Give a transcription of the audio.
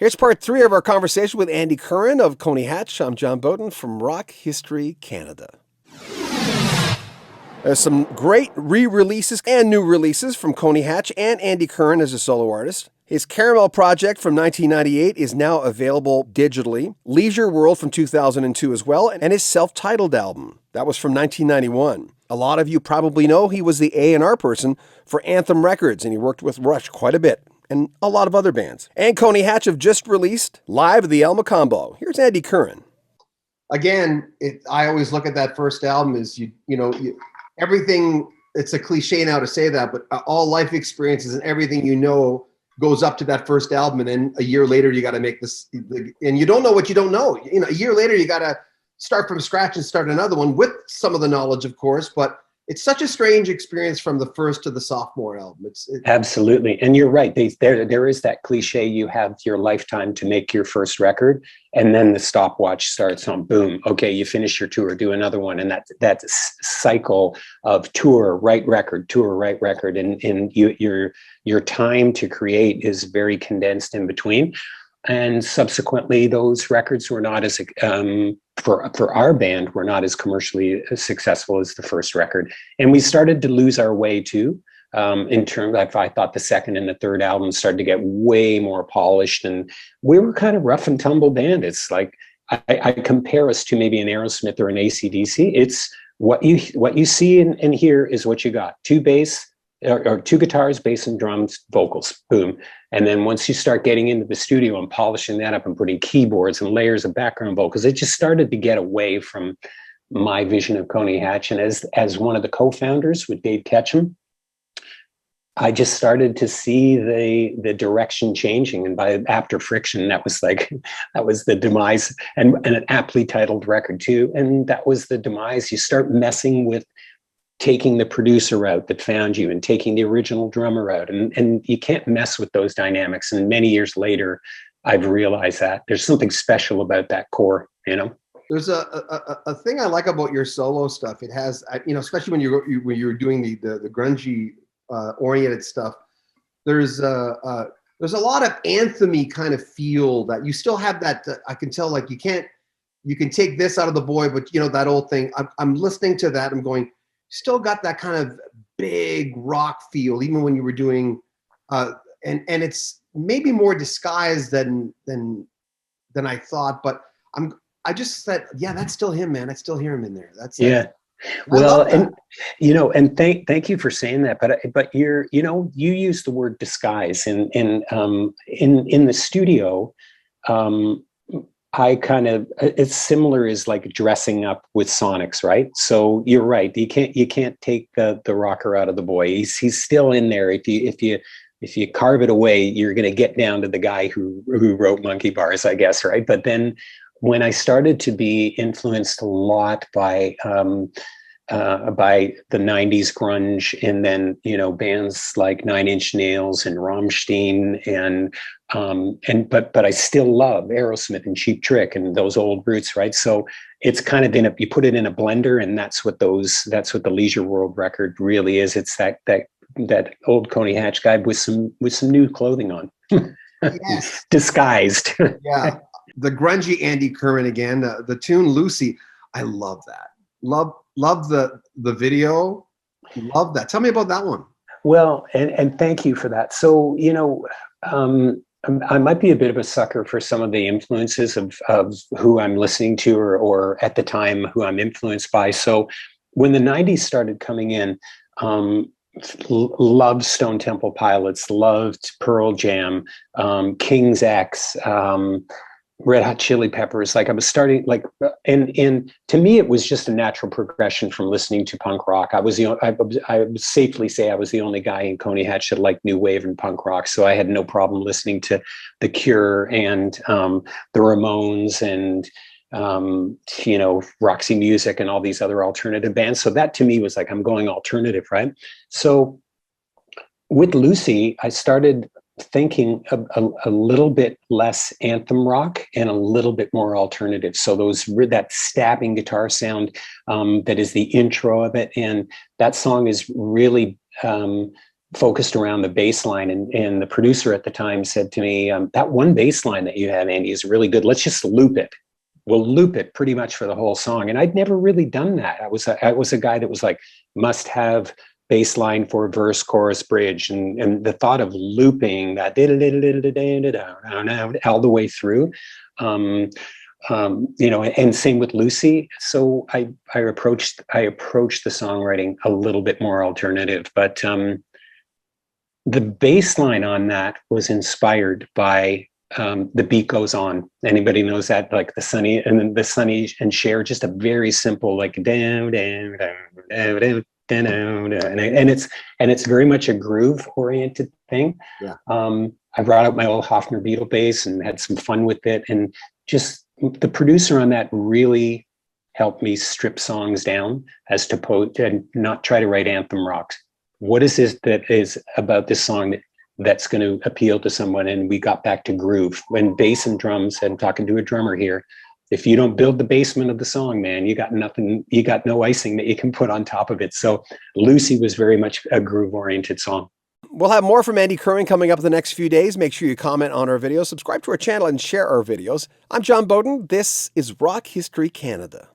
Here's part 3 of our conversation with Andy Curran of Coney Hatch. I'm John Beaudin from Rock History Canada. There's some great re-releases and new releases from Coney Hatch and Andy Curran as a solo artist. His Caramel project from 1998 is now available digitally. Leisure World from 2002 as well, and his self-titled album. That was from 1991. A lot of you probably know he was the A&R person for Anthem Records, and he worked with Rush quite a bit, and a lot of other bands. And Coney Hatch have just released Live at the El Macombo. Here's Andy Curran. Again, I always look at that first album as everything. It's a cliche now to say that, but all life experiences and everything goes up to that first album, and then a year later you got to make this, and you don't know what you don't know. A year later you got to start from scratch and start another one with some of the knowledge, of course, but it's such a strange experience from the first to the sophomore album. Absolutely. And you're right. There is that cliche, you have your lifetime to make your first record, and then the stopwatch starts on, boom. Okay, you finish your tour, do another one. And that cycle of tour, write record, tour, write record. And your time to create is very condensed in between. And subsequently, those records were not as, for our band, were not as commercially successful as the first record. And we started to lose our way too. In terms of, I thought the second and the third album started to get way more polished, and we were kind of rough and tumble band. It's like, I compare us to maybe an Aerosmith or an AC/DC. It's what you see and hear is what you got. 2 bass, or 2 guitars, bass and drums, vocals, boom. And then once you start getting into the studio and polishing that up and putting keyboards and layers of background vocals, it just started to get away from my vision of Coney Hatch. And as one of the co-founders with Dave Ketchum, I just started to see the direction changing. And after Friction, that was the demise, and an aptly titled record too. And that was the demise. You start messing with taking the producer out that found you and taking the original drummer out. And you can't mess with those dynamics. And many years later, I've realized that there's something special about that core, There's a thing I like about your solo stuff. It has, especially when you're doing the grungy oriented stuff, there's a lot of anthem-y kind of feel that you still have that. I can tell, like, you can take this out of the boy, but that old thing, I'm listening to that. I'm going, still got that kind of big rock feel, even when you were doing, and it's maybe more disguised than I thought. But I just said, yeah, that's still him, man. I still hear him in there. That's it. Well, and thank you for saying that. But you use the word disguise, and in the studio, it's similar as like dressing up with Sonics, right? So you're right. You can't take the rocker out of the boy. He's still in there. If you carve it away, you're going to get down to the guy who wrote Monkey Bars, I guess, right? But then when I started to be influenced a lot by the 90s grunge, and then bands like Nine Inch Nails and Rammstein, but I still love Aerosmith and Cheap Trick and those old roots, right? So it's kind of you put it in a blender, and that's what the Leisure World record really is. It's that old Coney Hatch guy with some new clothing on. Yes. Disguised. Yeah. The grungy Andy Curran again, the tune Lucy. I love that. Love the video. Love that. Tell me about that one. Well, and thank you for that. So, I might be a bit of a sucker for some of the influences of who I'm listening to, or at the time who I'm influenced by. So when the 90s started coming in, loved Stone Temple Pilots, loved Pearl Jam, King's X, Red Hot Chili Peppers. Like I was starting, and to me, it was just a natural progression from listening to punk rock. I would safely say I was the only guy in Coney Hatch that liked new wave and punk rock. So I had no problem listening to The Cure and the Ramones and Roxy Music and all these other alternative bands. So that to me was like, I'm going alternative, right? So with Lucy, I started thinking a little bit less anthem rock and a little bit more alternative. So that stabbing guitar sound that is the intro of it, and that song is really focused around the bass line. And the producer at the time said to me, that one bass line that you have, Andy, is really good. Let's just loop it. We'll loop it pretty much for the whole song. And I'd never really done that. I was a guy that was like, must have bass line for verse, chorus, bridge. And the thought of looping that all the way through, and same with Lucy. So I approached the songwriting a little bit more alternative, but the bass line on that was inspired by The Beat Goes On. Anybody knows that, like the Sonny and Cher, just a very simple like down down down down down, and it's very much a groove oriented thing. Yeah. I brought out my old Hofner Beatle bass and had some fun with it, and just the producer on that really helped me strip songs down as to and not try to write anthem rocks. What is this that is about this song that's going to appeal to someone? And we got back to groove. When bass and drums, and talking to a drummer here, if you don't build the basement of the song, man, you got nothing, you got no icing that you can put on top of it. So Lucy was very much a groove oriented song. We'll have more from Andy Curran coming up in the next few days. Make sure you comment on our videos, subscribe to our channel, and share our videos. I'm John Beaudin. This is Rock History Canada.